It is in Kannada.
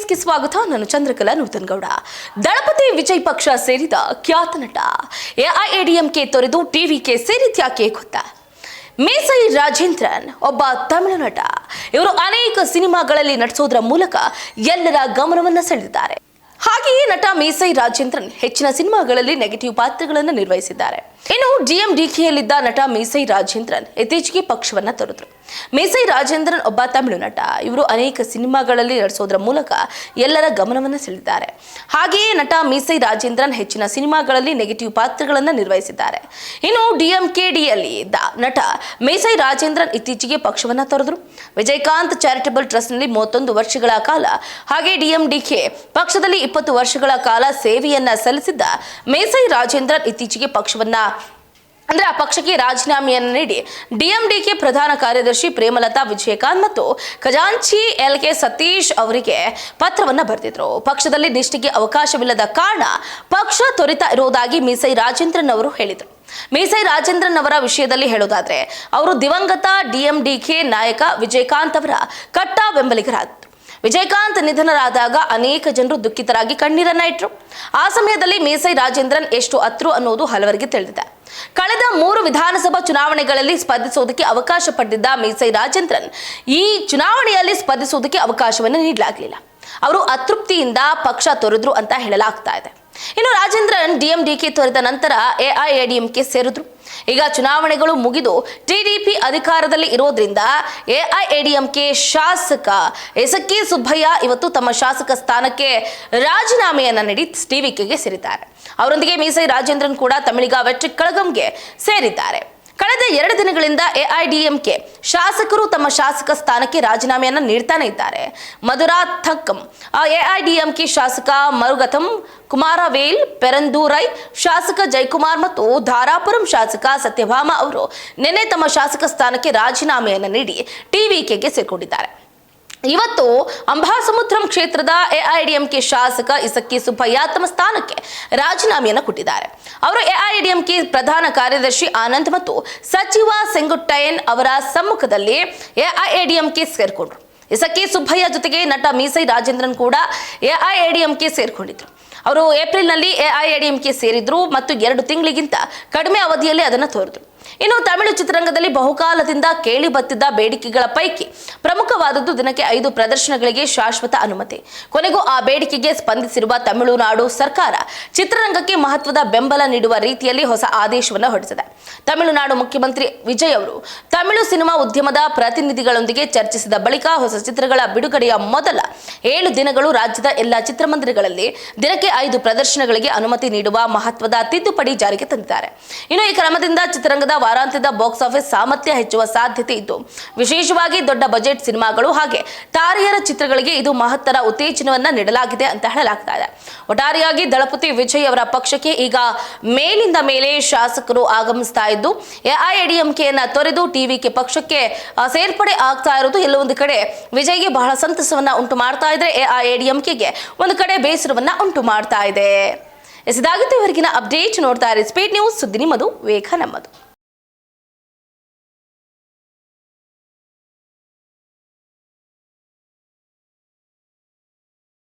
ನ್ಯೂಸ್ಗೆ ಸ್ವಾಗತ. ನಾನು ಚಂದ್ರಕಲಾ ನೂತನಗೌಡ. ದಳಪತಿ ವಿಜಯ್ ಪಕ್ಷ ಸೇರಿದ ಖ್ಯಾತ ನಟ ಎಐಎಡಿಎಂಕೆ ತೊರೆದು ಟಿವಿಕೆ ಸೇರಿದ್ಯಾಕೆ ಗೊತ್ತಾ? ಮೇಸೈ ರಾಜೇಂದ್ರನ್ ಒಬ್ಬ ತಮಿಳು ನಟ. ಇವರು ಅನೇಕ ಸಿನಿಮಾಗಳಲ್ಲಿ ನಟಿಸೋದ್ರ ಮೂಲಕ ಎಲ್ಲರ ಗಮನವನ್ನು ಸೆಳೆದಿದ್ದಾರೆ. ಹಾಗೆಯೇ ನಟ ಮೇಸೈ ರಾಜೇಂದ್ರನ್ ಹೆಚ್ಚಿನ ಸಿನಿಮಾಗಳಲ್ಲಿ ನೆಗೆಟಿವ್ ಪಾತ್ರಗಳನ್ನು ನಿರ್ವಹಿಸಿದ್ದಾರೆ. ಇನ್ನು ಡಿಎಂಡಿಕೆಯಲ್ಲಿದ್ದ ನಟ ಮೇಸೈ ರಾಜೇಂದ್ರನ್ ಇತ್ತೀಚೆಗೆ ಪಕ್ಷವನ್ನ ತೊರೆದರು. ಮೇಸೈ ರಾಜೇಂದ್ರನ್ ಒಬ್ಬ ತಮಿಳು ನಟ. ಇವರು ಅನೇಕ ಸಿನಿಮಾಗಳಲ್ಲಿ ನಟಿಸೋದ್ರ ಮೂಲಕ ಎಲ್ಲರ ಗಮನವನ್ನು ಸೆಳೆದಿದ್ದಾರೆ. ಹಾಗೆಯೇ ನಟ ಮೇಸೈ ರಾಜೇಂದ್ರನ್ ಹೆಚ್ಚಿನ ಸಿನಿಮಾಗಳಲ್ಲಿ ನೆಗೆಟಿವ್ ಪಾತ್ರಗಳನ್ನು ನಿರ್ವಹಿಸಿದ್ದಾರೆ. ಇನ್ನು ಡಿಎಂಕೆಡಿಯಲ್ಲಿ ಇದ್ದ ನಟ ಮೇಸೈ ರಾಜೇಂದ್ರನ್ ಇತ್ತೀಚೆಗೆ ಪಕ್ಷವನ್ನ ತೊರೆದರು. ವಿಜಯಕಾಂತ್ ಚಾರಿಟಬಲ್ ಟ್ರಸ್ಟ್ನಲ್ಲಿ 31 ವರ್ಷಗಳ ಕಾಲ, ಹಾಗೆ ಡಿಎಂಡಿಕೆ ಪಕ್ಷದಲ್ಲಿ 20 ವರ್ಷಗಳ ಕಾಲ ಸೇವೆಯನ್ನ ಸಲ್ಲಿಸಿದ್ದ ಮೇಸೈ ರಾಜೇಂದ್ರನ್ ಇತ್ತೀಚೆಗೆ ಆ ಪಕ್ಷಕ್ಕೆ ರಾಜೀನಾಮೆಯನ್ನು ನೀಡಿ ಡಿಎಂಡಿಕೆ ಪ್ರಧಾನ ಕಾರ್ಯದರ್ಶಿ ಪ್ರೇಮಲತಾ ವಿಜಯಕಾಂತ್ ಮತ್ತು ಖಜಾಂಚಿ ಎಲ್ಕೆ ಸತೀಶ್ ಅವರಿಗೆ ಪತ್ರವನ್ನು ಬರೆದಿದ್ರು. ಪಕ್ಷದಲ್ಲಿ ನಿಷ್ಠೆಗೆ ಅವಕಾಶವಿಲ್ಲದ ಕಾರಣ ಪಕ್ಷ ತೊರೆತಾ ಇರುವುದಾಗಿ ಮೇಸೈ ರಾಜೇಂದ್ರನ್ ಅವರು ಹೇಳಿದರು. ಮೇಸೈ ರಾಜೇಂದ್ರನ್ ಅವರ ವಿಷಯದಲ್ಲಿ ಹೇಳೋದಾದ್ರೆ, ಅವರು ದಿವಂಗತ ಡಿಎಂಡಿಕೆ ನಾಯಕ ವಿಜಯಕಾಂತ್ ಅವರ ಕಟ್ಟಾ ಬೆಂಬಲಿಗರಾಗಿದ್ದರು. ವಿಜಯಕಾಂತ್ ನಿಧನರಾದಾಗ ಅನೇಕ ಜನರು ದುಃಖಿತರಾಗಿ ಕಣ್ಣೀರನ್ನ ಇಟ್ಟರು. ಆ ಸಮಯದಲ್ಲಿ ಮೇಸೈ ರಾಜೇಂದ್ರನ್ ಎಷ್ಟು ಅತ್ರು ಅನ್ನೋದು ಹಲವರಿಗೆ ತಿಳಿದಿದೆ. ಕಳೆದ 3 ವಿಧಾನಸಭಾ ಚುನಾವಣೆಗಳಲ್ಲಿ ಸ್ಪರ್ಧಿಸುವುದಕ್ಕೆ ಅವಕಾಶ ಪಡೆದಿದ್ದ ಮೇಸೈ ರಾಜೇಂದ್ರನ್ ಈ ಚುನಾವಣೆಯಲ್ಲಿ ಸ್ಪರ್ಧಿಸುವುದಕ್ಕೆ ಅವಕಾಶವನ್ನು ನೀಡಲಾಗಲಿಲ್ಲ. ಅವರು ಅತೃಪ್ತಿಯಿಂದ ಪಕ್ಷ ತೊರೆದ್ರು ಅಂತ ಹೇಳಲಾಗ್ತಾ ಇದೆ. ಇನ್ನು ರಾಜೇಂದ್ರನ್ ಡಿಎಂಡಿಕೆ ತೊರೆದ ನಂತರ ಎಐಎಡಿಎಂಕೆ ಸೇರಿದ್ರು. ಈಗ ಚುನಾವಣೆಗಳು ಮುಗಿದು ಟಿಡಿಪಿ ಅಧಿಕಾರದಲ್ಲಿ ಇರೋದ್ರಿಂದ ಎಐಎಡಿಎಂಕೆ ಶಾಸಕ ಎಸಕ್ಕಿ ಸುಬ್ಬಯ್ಯ ಇವತ್ತು ತಮ್ಮ ಶಾಸಕ ಸ್ಥಾನಕ್ಕೆ ರಾಜೀನಾಮೆಯನ್ನ ನೀಡಿ ಟಿವಿಕೆಗೆ ಸೇರಿದ್ದಾರೆ. ಅವರೊಂದಿಗೆ ಮೇಸೈ ರಾಜೇಂದ್ರನ್ ಕೂಡ ತಮಿಳಿಗ ವೆಟ್ರಿ ಕಳಗಂಗೆ ಸೇರಿದ್ದಾರೆ. ಕಳೆದ 2 ದಿನಗಳಿಂದ ಎಐಎಡಿಎಂಕೆ ಶಾಸಕರು ತಮ್ಮ ಶಾಸಕ ಸ್ಥಾನಕ್ಕೆ ರಾಜೀನಾಮೆಯನ್ನ ನೀಡ್ತಾನೆ ಇದ್ದಾರೆ. ಮಧುರಾಥಕ್ಕಂ ಎಐಎಡಿಎಂಕೆ ಶಾಸಕ ಮರುಗಥಂ ಕುಮಾರವೇಲ್, ಪೆರಂದೂರೈ ಶಾಸಕ ಜಯಕುಮಾರ್ ಮತ್ತು ಧಾರಾಪುರಂ ಶಾಸಕ ಸತ್ಯಭಾಮ ಅವರು ನಿನ್ನೆ ತಮ್ಮ ಶಾಸಕ ಸ್ಥಾನಕ್ಕೆ ರಾಜೀನಾಮೆಯನ್ನ ನೀಡಿ ಟಿವಿಕೆಗೆ ಸೇರ್ಕೊಂಡಿದ್ದಾರೆ. ಇವತ್ತು ಅಂಬಾಸಮುದ್ರಂ ಕ್ಷೇತ್ರದ ಎಐಎಡಿಎಂಕೆ ಶಾಸಕ ಇಸಕ್ಕಿ ಸುಬ್ಬಯ್ಯ ತಮ್ಮ ಸ್ಥಾನಕ್ಕೆ ರಾಜೀನಾಮೆಯನ್ನು ಕೊಟ್ಟಿದ್ದಾರೆ. ಅವರು ಎಐಎಡಿಎಂಕೆ ಪ್ರಧಾನ ಕಾರ್ಯದರ್ಶಿ ಆನಂದ್ ಮತ್ತು ಸಚಿವ ಸೆಂಗುಟ್ಟಯ್ಯನ್ ಅವರ ಸಮ್ಮುಖದಲ್ಲಿ ಎಐಎಡಿಎಂಕೆ ಸೇರ್ಕೊಂಡ್ರು. ಇಸಕ್ಕಿ ಸುಬ್ಬಯ್ಯ ಜೊತೆಗೆ ನಟ ಮೇಸೈ ರಾಜೇಂದ್ರನ್ ಕೂಡ ಎಐಎಡಿಎಂಕೆ ಸೇರ್ಕೊಂಡಿದ್ರು. ಅವರು ಏಪ್ರಿಲ್ನಲ್ಲಿ ಎಐಎಡಿಎಂಕೆ ಸೇರಿದ್ರು ಮತ್ತು 2 ತಿಂಗಳಿಗಿಂತ ಕಡಿಮೆ ಅವಧಿಯಲ್ಲಿ ಅದನ್ನು ತೋರಿದ್ರು. ಇನ್ನು ತಮಿಳು ಚಿತ್ರರಂಗದಲ್ಲಿ ಬಹುಕಾಲದಿಂದ ಕೇಳಿ ಬತ್ತಿದ್ದ ಬೇಡಿಕೆಗಳ ಪೈಕಿ ಪ್ರಮುಖವಾದದ್ದು ದಿನಕ್ಕೆ 5 ಪ್ರದರ್ಶನಗಳಿಗೆ ಶಾಶ್ವತ ಅನುಮತಿ. ಕೊನೆಗೂ ಆ ಬೇಡಿಕೆಗೆ ಸ್ಪಂದಿಸಿರುವ ತಮಿಳುನಾಡು ಸರ್ಕಾರ ಚಿತ್ರರಂಗಕ್ಕೆ ಮಹತ್ವದ ಬೆಂಬಲ ನೀಡುವ ರೀತಿಯಲ್ಲಿ ಹೊಸ ಆದೇಶವನ್ನು ಹೊರಡಿಸಿದೆ. ತಮಿಳುನಾಡು ಮುಖ್ಯಮಂತ್ರಿ ವಿಜಯ್ ಅವರು ತಮಿಳು ಸಿನಿಮಾ ಉದ್ಯಮದ ಪ್ರತಿನಿಧಿಗಳೊಂದಿಗೆ ಚರ್ಚಿಸಿದ ಬಳಿಕ ಹೊಸ ಚಿತ್ರಗಳ ಬಿಡುಗಡೆಯ ಮೊದಲ 7 ದಿನಗಳು ರಾಜ್ಯದ ಎಲ್ಲಾ ಚಿತ್ರಮಂದಿರಗಳಲ್ಲಿ ದಿನಕ್ಕೆ 5 ಪ್ರದರ್ಶನಗಳಿಗೆ ಅನುಮತಿ ನೀಡುವ ಮಹತ್ವದ ತಿದ್ದುಪಡಿ ಜಾರಿಗೆ ತಂದಿದ್ದಾರೆ. ಇನ್ನು ಈ ಕ್ರಮದಿಂದ ಚಿತ್ರರಂಗದ ವಾರಾಂತ್ಯದ ಬಾಕ್ಸ್ ಆಫೀಸ್ ಸಾಮರ್ಥ್ಯ ಹೆಚ್ಚುವ ಸಾಧ್ಯತೆ ಇದ್ದು, ವಿಶೇಷವಾಗಿ ದೊಡ್ಡ ಬಜೆಟ್ ಸಿನಿಮಾಗಳು ಹಾಗೆ ತಾರೆಯರ ಚಿತ್ರಗಳಿಗೆ ಇದು ಮಹತ್ತರ ಉತ್ತೇಜನವನ್ನ ನೀಡಲಾಗಿದೆ ಅಂತ ಹೇಳಲಾಗ್ತಾ ಇದೆ. ಒಟ್ಟಾರೆಯಾಗಿ ದಳಪತಿ ವಿಜಯ್ ಅವರ ಪಕ್ಷಕ್ಕೆ ಈಗ ಮೇಲಿಂದ ಮೇಲೆ ಶಾಸಕರು ಆಗಮಿಸ್ತಾ ಇದ್ದು, ಎಐಎಡಿಎಂಕೆಯನ್ನ ತೊರೆದು ಟಿವಿಕೆ ಪಕ್ಷಕ್ಕೆ ಸೇರ್ಪಡೆ ಆಗ್ತಾ ಇರೋದು ಎಲ್ಲೊಂದು ಕಡೆ ವಿಜಯ್ಗೆ ಬಹಳ ಸಂತಸವನ್ನ ಉಂಟು ಮಾಡ್ತಾ ಇದ್ರೆ, ಎಐಎಡಿಎಂಕೆಗೆ ಒಂದು ಕಡೆ ಬೇಸರವನ್ನ ಉಂಟು ಮಾಡ್ತಾ ಇದೆ. ಇದಾಗಿತ್ತು ಇವರಿಗಿನ ಅಪ್ಡೇಟ್. ನೋಡ್ತಾ ಇರಿ ಸ್ಪೀಡ್ ನ್ಯೂಸ್, ಸುದ್ದಿ ನಿಮ್ಮದು, ವೇಗ ನಮ್ಮದು.